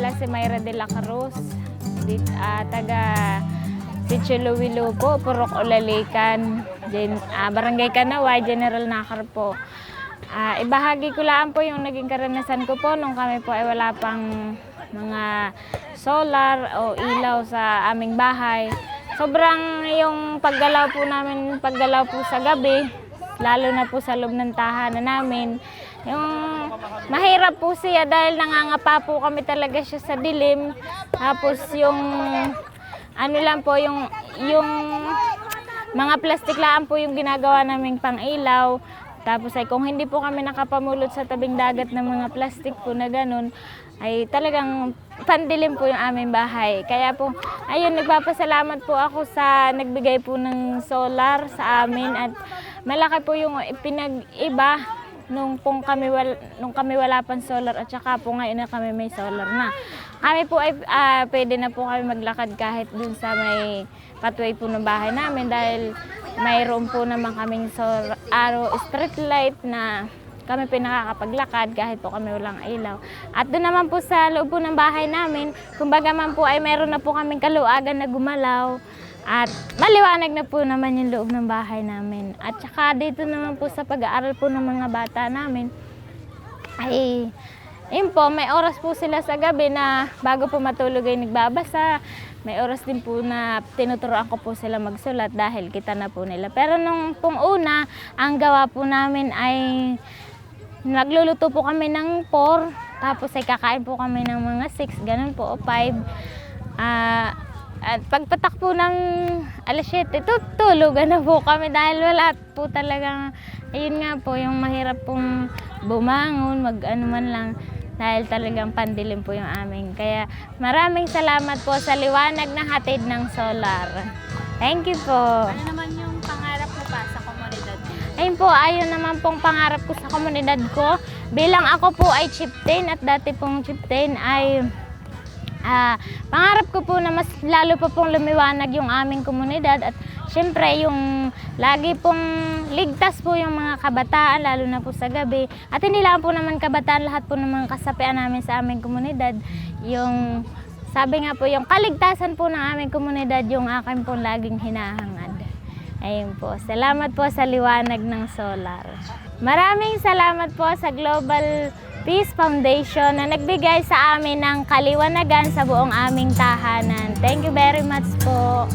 pala si Mayra de la Cruz, taga Sitio Luwilo po, Purok Olalikan, Barangay Kanaway, General Nakar po. Ibahagi ko lang po yung naging karanasan ko po nung kami po ay wala pang mga solar o ilaw sa aming bahay. Sobrang yung paggalaw po sa gabi, lalo na po sa loob ng tahanan namin. Yung mahirap po siya dahil nangangapa po kami talaga siya sa dilim. Tapos yung ano lang po, yung mga plastic lang po yung ginagawa naming pang ilaw. Tapos ay kung hindi po kami nakapamulot sa tabing dagat ng mga plastic po na ganun, ay talagang pandilim po yung aming bahay. Kaya po, ayun, nagpapasalamat po ako sa nagbigay po ng solar sa amin at malaki po yung pinag-iba nung kami wala pang solar at saka po ngayon na kami may solar na. Kami po ay pwede na po kami maglakad kahit dun sa may pathway po ng bahay namin dahil mayroon po naman kaming street light na kami pinakakapaglakad kahit po kami walang ilaw. At doon naman po sa loob po ng bahay namin, kumbaga man po ay meron na po kaming kaluagan na gumalaw at maliwanag na po naman yung loob ng bahay namin. At saka dito naman po sa pag-aaral po ng mga bata namin, ay yun po, may oras po sila sa gabi na bago po matulog ay nagbabasa. May oras din po na tinuturoan ko po sila magsulat dahil kita na po nila. Pero nung pong una, ang gawa po namin ay nagluluto po kami ng 4, tapos ay kakain po kami ng mga 6, ganun po, o 5. At pagpatak po ng alas 7, tulugan na po kami dahil wala po talagang, ayun nga po, yung mahirap pong bumangon, mag-ano man lang, dahil talagang pandilim po yung amin. Kaya maraming salamat po sa liwanag na hatid ng solar. Thank you po. Ano naman yung pangarap mo pa sa komunidad? Ayun po, ayun naman pong pangarap ko sa komunidad ko. Bilang ako po ay chieftain at dati pong chieftain ay pangarap ko po na mas lalo pa pong lumiwanag yung aming komunidad at syempre yung lagi pong ligtas po yung mga kabataan lalo na po sa gabi. At hindi lang po naman kabataan, lahat po ng mga kasapian namin sa aming komunidad. Yung sabi nga po, yung kaligtasan po ng aming komunidad yung akin pong laging hinahangad. Ayun po, salamat po sa liwanag ng solar. Maraming salamat po sa Global Peace Foundation na nagbigay sa amin ng kaliwanagan sa buong aming tahanan. Thank you very much po.